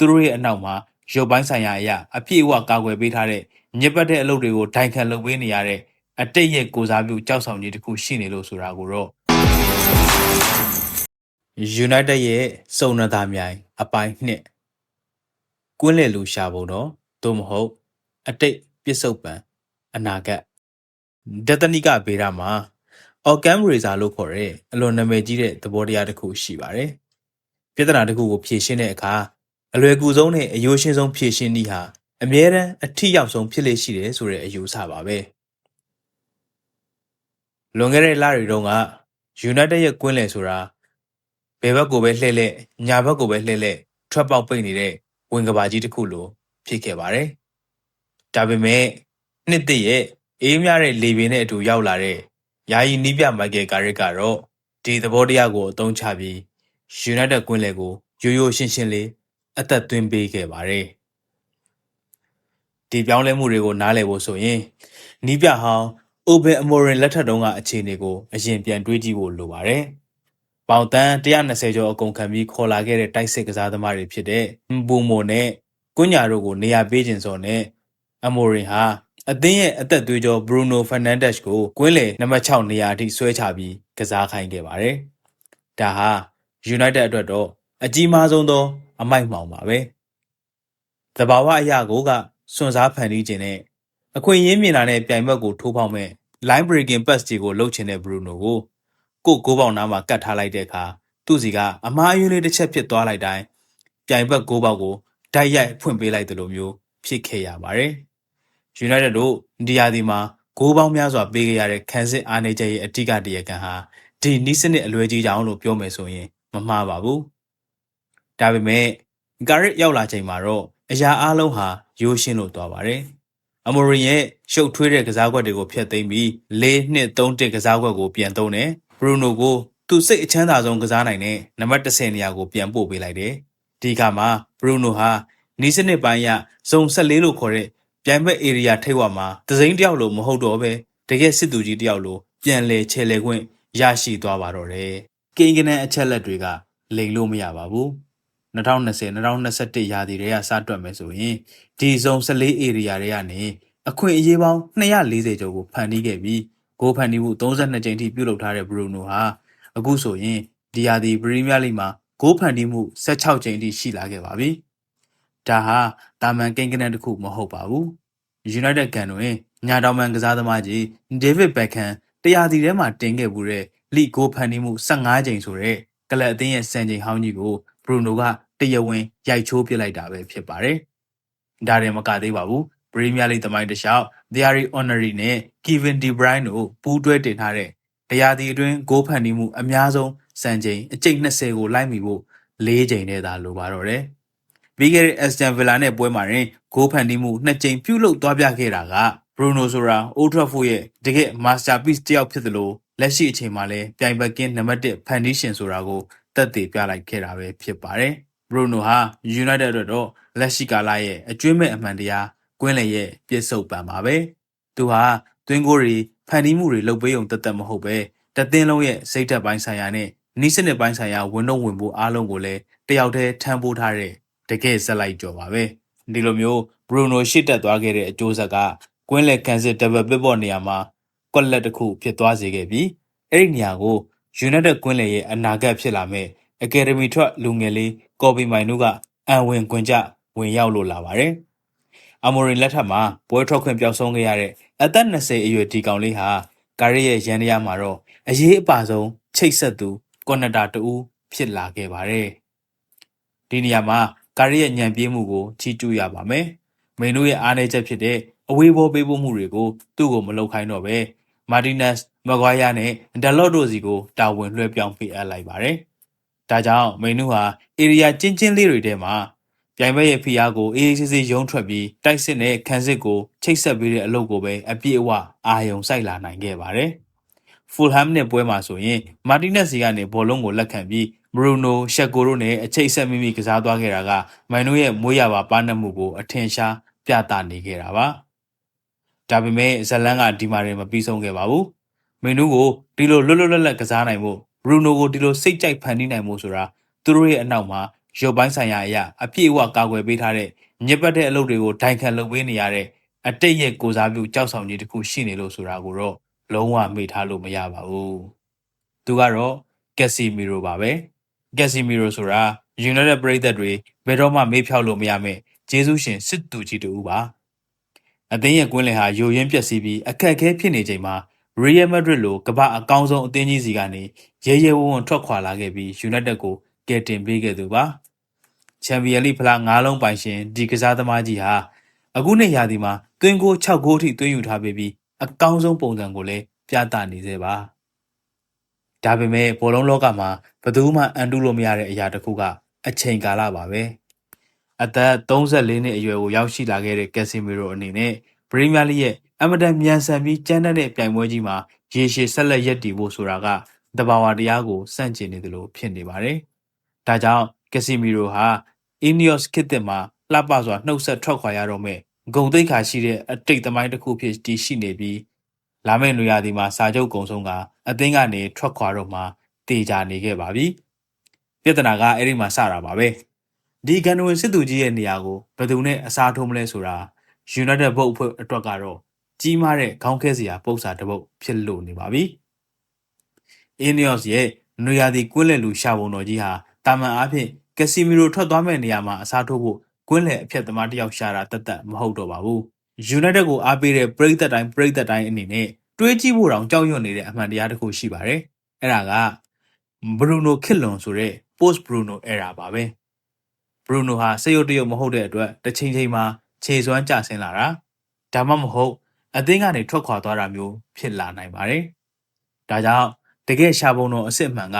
သူတို့ရဲ့အနောက်မှာရုပ်ပိုင်းဆိုင်ရာအရာအပြည့်အဝကာကွယ်ပေးထားတဲ့ညစ်ပတ်တဲ့အလုပ်တွေကိုဒိုင်ခံလုပ်ပေးနေရတဲ့အတိတ်ရဲ့ကိုစားပြုကြောက်ဆောင်ကြီးတစ်ခုရှိနေလို့ဆိုတာကိုတော့ United ရဲ့စုံနသားမြိုင်အပိုင်းနှစ်ကွင်းလေလူရှာပုံတော့သို့မဟုတ်အတိတ်ပစ္စုပန်အနာဂတ်ဒသနိကဗေဒမှာ Occam Razor လို့ခေါ်တဲ့အလွန်နာမည်ကြီးတဲ့သဘောတရားတစ်ခုရှိပါတယ်။ပြဿနာတစ်ခုကိုဖြေရှင်းတဲ့အခါအလွယ်ကူဆုံးနဲ့အယိုးရှင်းဆုံးဖြေရှင်းနည်းဟာအမြဲတမ်းအထိရောက်ဆုံးဖြစ်လေရှိတယ်ဆိုတဲ့အယူအဆပါပဲ။လွန်ခဲ့တဲ့လတွေတုန်းက United ရဲ့ကွင်းလေဆိုတာဘယ်ဘက်ကိုပဲလှည့်လှည့်ညာဘက်ကိုပဲလှည့်လှည့်ထွက်ပေါက်ပိတ်နေတဲ့ဝင်ကဘာကြီးတစ်ခုလိုဖြစ်ခဲ့ပါတယ်။ဒါပေမဲ့နှစ်သစ်ရဲ့အေးမြတဲ့လေပင်နဲ့အတူရောက်လာတဲ့ယာယီနီးပြမိုက်ကယ်ကာရစ်ကတော့ဒီသဘောတရားကိုအသုံးချပြီး United ကွင်းလေကိုရိုးရိုးရှင်းရှင်းလေးအသက်သွင်းပေးခဲ့ပါတယ်။ဒီပြောင်းလဲမှုတွေကိုနားလည်ဖို့ဆိုရင်နီးပြဟောင်း Oben Amorim လက်ထက်တုန်းကအခြေအနေကိုအရင်ပြန်တွေးကြည့်ဖို့လိုပါတယ်။ပေါင်တန်း120ကျော်အကုန်ခံပြီးခေါ်လာခဲ့တဲ့တိုက်စစ်ကစားသမားတွေဖြစ်တဲ့ဘူမိုနဲ့ကွညာတို့ကိုနေရာပေးခြင်းစော်နဲ့ Amorim ဟာအသင်းရဲ့အသက်သွေးကြော Bruno Fernandes ကိုကွင်းလေနံပါတ်6နေရာအထိဆွဲချပြီးကစားခိုင်းခဲ့ပါတယ်။ဒါဟာ United အတွက်တော့အကြီးမားဆုံးသောအမိုက်မှောင်ပါပဲ။သဘာဝအရာကိုကစွန့်စားဖန်တီးခြင်းနဲ့အခွင့်အရေးမြင်တာနဲ့ပြိုင်ဘက်ကိုထိုးဖောက်မဲ့ line breaking pass တွေကိုလှုပ်ချင်တဲ့ Bruno ကိုကိုပေါက်နားမှာကတ်ထားလိုက်တဲ့အခါသူ့စီကအမားအယွန်းလေးတစ်ချက်ဖြစ်သွားလိုက်တိုင်းပြိုင်ဘက်ကိုပေါက်ကိုဓာတ်ရိုက်ဖွင့်ပေးလိုက်တယ်လို့မျိုးဖြစ်ခဲ့ရပါတယ်။ United တို့ဒီယာဒီမှာဂိုးပေါင်းများစွာပေးခဲ့ရတဲ့ခံစစ်အားနည်းချက်ရဲ့အထူးကတရားခံဟာဒီနီးစနစ်အလွဲကြီးကြောင်းလို့ပြောမယ်ဆိုရင်မမှားပါဘူး။ဒါပေမဲ့ဂါရစ်ရောက်လာချိန်မှာတော့အရာအလုံးဟာရိုးရှင်းလို့သွားပါတယ်။ Amorim ရဲ့ရှုပ်ထွေးတဲ့ကစားကွက်တွေကိုဖျက်သိမ်းပြီး4-2-3-1ကစားကွက်ကိုပြန်သုံးတယ်။ Bruno ကိုသူစိတ်အချမ်းသာဆုံးကစားနိုင်တဲ့နံပါတ်10နေရာကိုပြန်ပို့ပေးလိုက်တယ်။ဒီကမှာ Bruno ဟာနီးစနစ်ပိုင်းရဇုံ14လို့ခေါ်တဲ့ပြိုင်ဘက် area ထိပ်ဝမှာတစိမ့်တယောက်လို့မဟုတ်တော့ပဲတကယ်စစ်သူကြီးတယောက်လို့ပြန်လဲချဲလဲခွင့်ရရှိသွားပါတော့တယ်။ကိန်းကနန်းအချက်လက်တွေကလိမ်လို့မရပါဘူး။2020-2021ရာသီတွေကစတွက်မယ်ဆိုရင်ဒီဇုံ14 area တွေကနေအခွင့်အရေးပေါင်း240ကျော်ကိုဖန်တီးခဲ့ပြီးဂိုးဖန်တီးမှု32ကြိမ်ထိပြုလုပ်ထားတဲ့ Bruno ဟာအခုဆိုရင်ဒီရာသီပရီးမီးယားလိဂ်မှာဂိုးဖန်တီးမှု16ကြိမ်ထိရှိလာခဲ့ပါပြီ။ဒါဟာတာမန်ကိန်းကနန်းတစ်ခုမဟုတ်ပါဘူး။ United ကန်တွင်ညာတောင်ပန်ကစားသမားကြီး David Beckham တရားစီထဲမှာတင်ခဲ့မှုတဲ့လိဂိုးဖန်တီးမှု15ကြိမ်ဆိုတဲ့ကလပ်အသင်းရဲ့စံချိန်ဟောင်းကြီးကို Bruno ကတရားဝင်ရိုက်ချိုးပစ်လိုက်တာပဲဖြစ်ပါတယ်။ဒါရင်မကသေးပါဘူး။ ပရီးမီးယားလိဂ်သမိုင်းတစ်လျှောက် Thierry Henry နဲ့ Kevin De Bruyne တို့ပူးတွဲတင်ထားတဲ့တရားစီအတွင်းဂိုးဖန်တီးမှုအများဆုံးစံချိန်အကျိတ်20ကိုလိုက်မိဖို့4ကြိမ်နဲ့သာလိုပါတော့တယ်။ပြီးခဲ့တဲ့ Aston Villa နဲ့ပွဲမှာရင်ဂိုးဖန်တီးမှု2ကြိမ်ပြုလုပ်သွားပြခဲ့တာက Bruno ဆိုတာ Old Trafford ရဲ့တကယ် masterpiece တစ်ယောက်ဖြစ်သလိုလက်ရှိအချိန်မှာလည်းပြိုင်ဘက်ကင်းနံပါတ်1ဖန်တီးရှင်ဆိုတာကိုသက်သေပြလိုက်ခဲ့တာပဲဖြစ်ပါတယ်။ Bruno ဟာ United အတွက်တော့လက်ရှိကာလရဲ့အကျွင့်မဲ့အမှန်တရားကွင်းလေရဲ့ပြစ်ဆုတ်ပံပါပဲ။သူဟာသွင်းကိုတွေဖန်တီးမှုတွေလုပ်ပေးုံတက်မဟုတ်ပဲတသင်းလုံးရဲ့စိတ်ဓာတ်ပိုင်းဆိုင်ရာနဲ့နီးစနစ်ပိုင်းဆိုင်ရာဝင်တော့ဝင်ဖို့အားလုံးကိုလည်းတယောက်တည်းထမ်းပိုးထားတဲ့တကယ်ဇက်လိုက်ကြော်ပါပဲ။ဒီလိုမျိုး Bruno ရှစ်တက်သွားခဲ့တဲ့အကျိုးဆက်ကကွင်းလေကန်စစ် double pivot ပေါ်နေရာမှာကွက်လက်တစ်ခုဖြစ်သွားစေခဲ့ပြီးအဲ့ဒီနေရာကို United ကွင်းလေရဲ့အနာဂတ်ဖြစ်လာမဲ့ Academy ထွက်လူငယ်လေးကော်ပီမိုင်တို့ကအံဝင်ခွင်ကြဝင်ရောက်လို့လာပါတယ်။ Amorim လက်ထက်မှာပွဲထွက်ခွင့်ပျောက်ဆုံးခဲ့ရတဲ့အသက်20အရွယ်ဒီကောင်လေးဟာကာရီရဲ့ရန်တရားမှာတော့အရေးအပါဆုံးချိတ်ဆက်သူကွန်နတာတူဖြစ်လာခဲ့ပါတယ်။ဒီနေရာမှာကာရီရဲ့ညံပြေးမှုကိုချီးကျူးရပါမယ်။မင်းတို့ရဲ့အားနည်းချက်ဖြစ်တဲ့အဝေးဘောပေးဖို့မှုတွေကိုသူ့ကိုမလုပ်ခိုင်းတော့ပဲမာတီနက်စ်မဂွိုင်းယားနဲ့ဒက်လော့တို့စီကိုတာဝန်လွှဲပြောင်းပေးအပ်လိုက်ပါတယ်။ဒါကြောင့်မင်းတို့ဟာဧရိယာကျဉ်းကျဉ်းလေးတွေထဲမှာပြိုင်ဘက်ရဲ့ဖိအားကိုအေးအေးဆေးဆေးရုံးထွက်ပြီးတိုက်စစ်နဲ့ခံစစ်ကိုချိတ်ဆက်ပေးတဲ့အလုပ်ကိုပဲအပြည့်အဝအာယုံစိုက်လာနိုင်ခဲ့ပါတယ်။ Fulham နဲ့ပွဲမှာဆိုရင်မာတီနက်စီကနေဘောလုံးကိုလက်ခံပြီး Bruno, Shaqiri တို့နဲ့အချိတ်ဆက်မိကစားသွားခဲ့တာကမန်တို့ရဲ့မွေးရပါပါနှက်မှုကိုအထင်ရှားပြသနေခဲ့တာပါ။ဒါပေမဲ့ဇလန်ကဒီမှာရင်မပြီးဆုံးခဲ့ပါဘူး။မင်းတို့ကိုဒီလိုလွတ်လွတ်လပ်လပ်ကစားနိုင်ဖို့ Bruno ကိုဒီလိုစိတ်ကြိုက်ဖန်တီးနိုင်ဖို့ဆိုတာသူတို့ရဲ့အနောက်မှာ ရုပ်ပိုင်းဆိုင်ရာအရာအပြည့်အဝကာကွယ်ပေးထားတဲ့ညစ်ပတ်တဲ့အလုပ်တွေကိုဒိုင်ခံလုပ်ပေးနေရတဲ့အတိတ်ရဲ့ကိုစားပြုကြောက်ဆောင်ကြီးတစ်ခုရှိနေလို့ဆိုတာကိုတော့လုံးဝမေ့ထားလို့မရပါဘူး။သူကတော့ကက်စီမီရိုပါပဲ။ကက်စီမီရိုဆိုတာ United ပရိသတ်တွေဘယ်တော့မှမေ့ဖြောက်လို့မရမယ့်ဂျေဇုရှင်စစ်သူကြီးတူပါ။အသင်းရဲ့ကွင်းလယ်ဟာယိုယွင်းပျက်စီးပြီးအခက်အခဲဖြစ်နေချိန်မှာရီယယ်မက်ဒရစ်လိုကမ္ဘာအကောင်းဆုံးအသင်းကြီးစီကနေရဲရဲဝံ့ဝံ့ထွက်ခွာလာခဲ့ပြီး United ကိုကယ်တင်ပေးခဲ့သူပါ။ချန်ပီယံလိဖလား9လုံးပိုင်ရှင်ဒီကစားသမားကြီးဟာအခုနှစ်ရာသီမှာသွင်းကို6ဂိုးထိသွင်းယူထားပြီးအကောင်းဆုံးပုံစံကိုလည်းပြသနေသေးပါ။ဒါပေမဲ့ဘောလုံးလောကမှာဘယ်သူမှအန်တုလို့မရတဲ့အရာတစ်ခုကအချိန်ကာလပါပဲ။အသက်34နှစ်အရွယ်ကိုရောက်ရှိလာခဲ့တဲ့ကက်စီမီရိုအနေနဲ့ပရီးမီးယားလိရဲ့အမတန်မြန်ဆန်ပြီးကြမ်းတမ်းတဲ့ပြိုင်ပွဲကြီးမှာရေရှည်ဆက်လက်ရပ်တည်ဖို့ဆိုတာကတဘာဝတရားကိုစန့်ကျင်နေတယ်လို့ဖြစ်နေပါတယ်။ဒါကြောင့်ကက်စီမီရိုဟာအီနီယော့စ်ခေတ်သစ်မှာလှပစွာနှုတ်ဆက်ထွက်ခွာရတော့မဲ့ဂုံသိက္ခာရှိတဲ့အတိတ်သမိုင်းတစ်ခုဖြစ်တည်ရှိနေပြီးလာမယ့်နွေရာသီမှာစာချုပ်ကုံဆုံးကအသင်းကနေထွက်ခွာတော့မှတေချာနေခဲ့ပါပြီ။ပြဿနာကအဲ့ဒီမှာစတာပါပဲ။ဒီကန်ဝင်စစ်သူကြီးရဲ့နေရာကိုဘယ်သူနဲ့အစားထိုးမလဲဆိုတာ United ဘုတ်အဖွဲ့အတွက်ကတော့ကြီးမားတဲ့ခေါင်းခဲစရာပုံစံတစ်ပုတ်ဖြစ်လို့နေပါပြီ။ Ineos ရဲ့နွေရာသီကွင်းလယ်လူရှာပုံတော်ကြီးဟာတာမန်အားဖြင့်ကက်စီမီရိုထွက်သွားမဲ့နေရာမှာအစားထိုးဖို့ကွင်းလယ်အဖြတ်သမားတစ်ယောက်ရှာတာတတ်မဟုတ်တော့ပါဘူး။ United ကိုအားပေးတဲ့ပရိသတ်တိုင်းအနေနဲ့တွေးကြည့်ဖို့တောင်ကြောက်ရွံ့နေတဲ့အမှန်တရားတစ်ခုရှိပါတယ်။အဲ့ဒါကဘရူနိုခစ်လွန်ဆိုတဲ့ post Bruno era ပါပဲ။ Bruno ဟာစရုပ်တရုပ်မဟုတ်တဲ့အတွက်တစ်ချိန်ချိန်မှာခြေစွမ်းကျဆင်းလာတာဒါမှမဟုတ်အသင်းကနေထွက်ခွာသွားတာမျိုးဖြစ်လာနိုင်ပါတယ်။ဒါကြောင့်တကယ်ရှာပုံတော်အစ်စ်မှန်က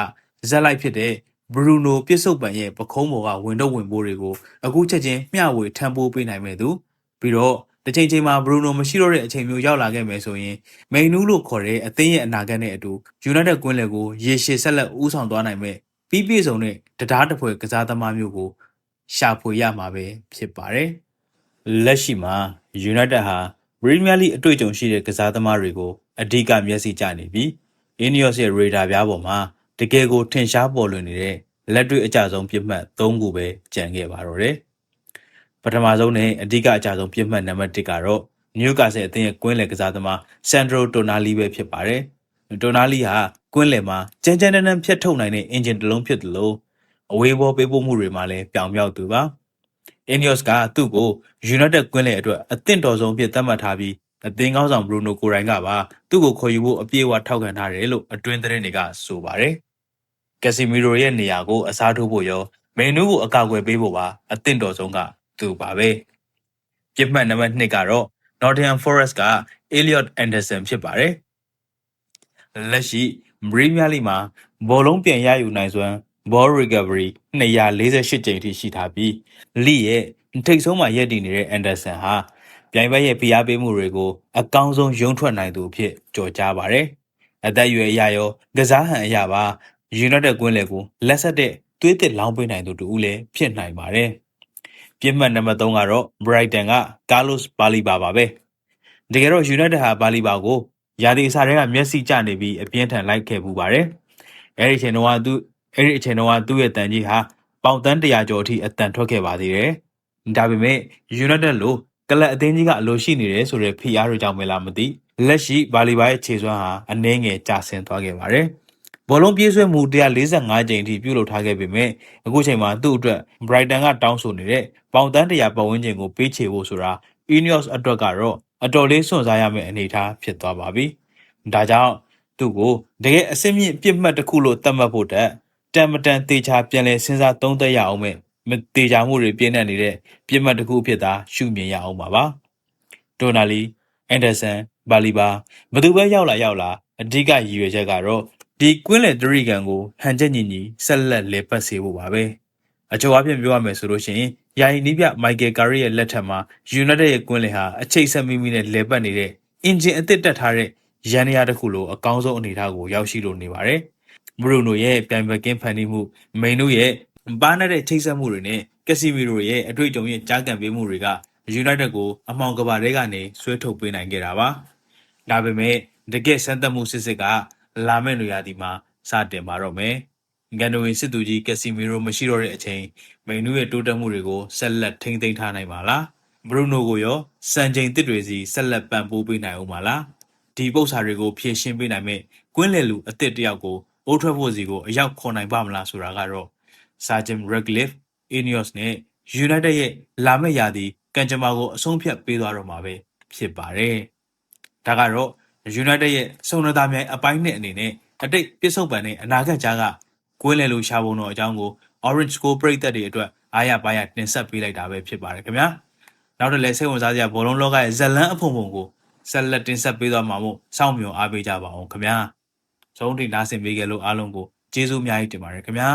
ဇက်လိုက်ဖြစ်တဲ့ဘရူနိုပြစ်စုံပံရဲ့ပခုံးပေါ်ကဝင်တော့ဝင်ပိုးတွေကိုအခုချက်ချင်းမျှဝေထမ်းပိုးပေးနိုင်မဲ့သူပြီးတော့တစ်ချိန်ချိန်မှာဘရူနိုမရှိတော့တဲ့အချိန်မျိုးရောက်လာခဲ့မယ်ဆိုရင်မိန်နူးလို့ခေါ်တဲ့အသင်းရဲ့အနာဂတ်နဲ့အတူ United ကွင်းလယ်ကိုရေရှည်ဆက်လက်ဦးဆောင်သွားနိုင်မဲ့ပြီးပြည့်စုံတဲ့တရားတစ်ဖွဲကစားသမားမျိုးကိုရှာဖွေရမှာပဲဖြစ်ပါတယ်။လက်ရှိမှာ United ဟာပရီးမီးယားလိအတွေ့အကြုံရှိတဲ့ကစားသမားတွေကိုအဓိကမျက်စိကျနေပြီး Ineos ရဲ့ radar ပြားပေါ်မှာတကယ်ကိုထင်ရှားပေါ်လွင်နေတဲ့လက်တွေ့အကြဆုံးပြစ်မှတ်3ခုပဲကျန်ခဲ့ပါတော့တယ်။ပထမဆုံးနဲ့အဓိကအကြဆုံးပြစ်မှတ်နံပါတ်1ကတော့နယူကာဆယ်အသင်းရဲ့ကွင်းလယ်ကစားသမားဆန်ဒရိုတိုနာလီပဲဖြစ်ပါတယ်။တိုနာလီဟာကွင်းလယ်မှာကြမ်းကြမ်းတမ်းဖြတ်ထုတ်နိုင်တဲ့အင်ဂျင်တစ်လုံးဖြစ်တယ်လို့အဝေးဘောပေးပို့မှုတွေမှာလည်းပြောင်မြောက်သူပါ။ Ineos ကသူ့ကို United ကွင်းလယ်အတွက်အသင့်တော်ဆုံးဖြစ်သတ်မှတ်ထားပြီးအသင်းကောင်းဆောင်ဘရူနိုကိုရိုင်းကပါသူ့ကိုခေါ်ယူဖို့အပြည့်အဝထောက်ခံထားတယ်လို့အတွင်းသတင်းတွေကဆိုပါတယ်။ကက်စီမီရိုရဲ့နေရာကိုအစားထိုးဖို့ရောမိန်နူးကိုအကာအကွယ်ပေးဖို့ပါအသင့်တော်ဆုံးကသူပါပဲ။ပြစ်မှတ်နံပါတ်2ကတော့ Nottingham Forest က Elliot Anderson ဖြစ်ပါတယ်။လက်ရှိပရီးမီးယားလိမှာဘောလုံးပြန်ရယူနိုင်စွမ်း ball recovery 248ကြိမ်ထိရှိထားပြီးလိရဲ့ထိပ်ဆုံးမှာရပ်တည်နေတဲ့ Anderson ဟာပြိုင်ဘက်ရဲ့ဖိအားပေးမှုတွေကိုအကောင်းဆုံးရုံးထွက်နိုင်သူအဖြစ်ကြော်ကြားပါတယ်။အသက်အရွယ်အရရောကစားဟန်အရပါ United ကွင်းလယ်ကိုလက်ဆက်တဲ့သွေးသစ်လောင်းပေးနိုင်သူတူဦးလည်းဖြစ်နိုင်ပါတယ်။ပြစ်မှတ်နံပါတ်3ကတော့ Brighton က Carlos Baleba ပါပဲ။တကယ်တော့ United ဟာ Baleba ကိုရာသီအစတည်းကမျက်စိကျနေပြီးအပြင်းထန်လိုက်ခဲ့ပူပါတယ်။အဲဒီအချိန်တုန်းကသူ့ရဲ့တန်ကြီးဟာပေါင်တန်း100ကျော်အထိအတန်ထွက်ခဲ့ပါသေးတယ်။ဒါပေမဲ့ United လို့ကလပ်အသင်းကြီးကအလိုရှိနေတယ်ဆိုတဲ့ဖိအားတွေကြောင့်မလားမသိလက်ရှိဘာလီဘာရဲ့ခြေစွမ်းဟာအနည်းငယ်ကျဆင်းသွားခဲ့ပါတယ်။ဘောလုံးပြေးဆွဲမှု145ကြိမ်အထိပြုလုပ်ထားခဲ့ပေမဲ့အခုချိန်မှာသူ့အတွက် Brighton ကတောင်းဆိုနေတဲ့ပေါင်တန်း100ပတ်ဝန်းကျင်ကိုပေးချေဖို့ဆိုတာ Ineos အတွက်ကတော့အတော်လေးစွန့်စားရမယ့်အနေအထားဖြစ်သွားပါပြီ။ဒါကြောင့်သူ့ကိုတကယ်အစစ်မြင့်ပြစ်မှတ်တစ်ခုလို့သတ်မှတ်ဖို့တန်မတန်တေချာပြန်လဲစဉ်းစားသုံးသပ်ရအောင်မဲ့မတေချာမှုတွေပြင်းထန်နေတဲ့ပြစ်မှတ်တစ်ခုဖြစ်သာရှုမြင်ရအောင်ပါပါ။တိုနာလီအန်ဒါဆန်ဘာလီဘာဘသူပဲရောက်လာအဓိကရည်ရွယ်ချက်ကတော့ဒီကွင်းလယ်တရိကန်ကိုဟန်ချက်ညီဆက်လက်လေပတ်စေဖို့ပါပဲ။အချို့အဖြစ်ပြောရမယ်ဆိုလို့ရှိရင်ယာယီနီးပြမိုက်ကယ်ကာရီရဲ့လက်ထက်မှာ United ရဲ့ကွင်းလယ်ဟာအချိတ်ဆက်မိနဲ့လေပတ်နေတဲ့အင်ဂျင်အသစ်တက်ထားတဲ့ရန်ရာတစ်ခုလိုအကောင်းဆုံးအနေအထားကိုရောက်ရှိလို့နေပါတယ်။ဘရူနိုရဲ့ပြိုင်ပွဲကင်းဖန်တီးမှုမိန်နူးရဲ့ပါနေတဲ့ချိတ်ဆက်မှုတွေနဲ့ကက်စီမီရိုရဲ့အတွေ့အကြုံရဲ့ကြားကန်ပေးမှုတွေက United ကိုအမှောင်ကဘာတွေကနေဆွဲထုတ်ပေးနိုင်ခဲ့တာပါ။ဒါပေမဲ့တကယ်စမ်းသပ်မှုစစ်ကလာမယ့်နေရာဒီမှာစတင်ပါတော့မယ် ဂန်ဒိုဝင်စစ်သူကြီးကက်စီမီရိုမရှိတော့တဲ့အချိန်မိန်နူးရဲ့တိုးတက်မှုတွေကိုဆက်လက်ထိန်းသိမ်းထားနိုင်ပါလားဘရူနိုကိုရောစံချိန်တစ်တွေစီဆက်လက်ပံ့ပိုးပေးနိုင်အောင်ပါလားဒီပု္ပ္ပစာတွေကိုဖြည့်ရှင်းပေးနိုင်မဲ့ကွင်းလယ်လူအသစ်တယောက်ကိုအိုးထွက်ဖို့စီကိုအရောက်ခေါ်နိုင်ပါမလားဆိုတာကတော့ဆာဂျင်ရက်ဂလစ်အီနီယော့စ်နဲ့ယူနိုက်တက်ရဲ့လာမယ့်ရာသီကန်ဂျမာကိုအဆုံးဖြတ်ပေးသွားတော့မှာပဲဖြစ်ပါတယ်ဒါကတော့ယူနိုက်တက်ရဲ့စုံနသားမြိုင်အပိုင်းနဲ့အနေနဲ့အတိတ်ပြစ်ဆုံးပန်တဲ့အနာဂတ်ကြားကကွင်းလယ်လူရှာပုံတော်အကြောင်းကို Orange School ပရိသတ်တွေအတွက်အားရပါးရတင်ဆက်ပေးလိုက်တာပဲဖြစ်ပါတယ်ခင်ဗျာနောက်တစ်လဲစိတ်ဝင်စားစရာဘောလုံးလောကရဲ့ဇလန်းအဖုံဖုံကိုဆက်လက်တင်ဆက်ပေးသွားမှာမို့စောင့်မျှော်အားပေးကြပါအောင်ခင်ဗျာဆုံးထိနားဆင်ပေးကြလို့အားလုံးကိုကျေးဇူးအများကြီးတင်ပါတယ်ခင်ဗျာ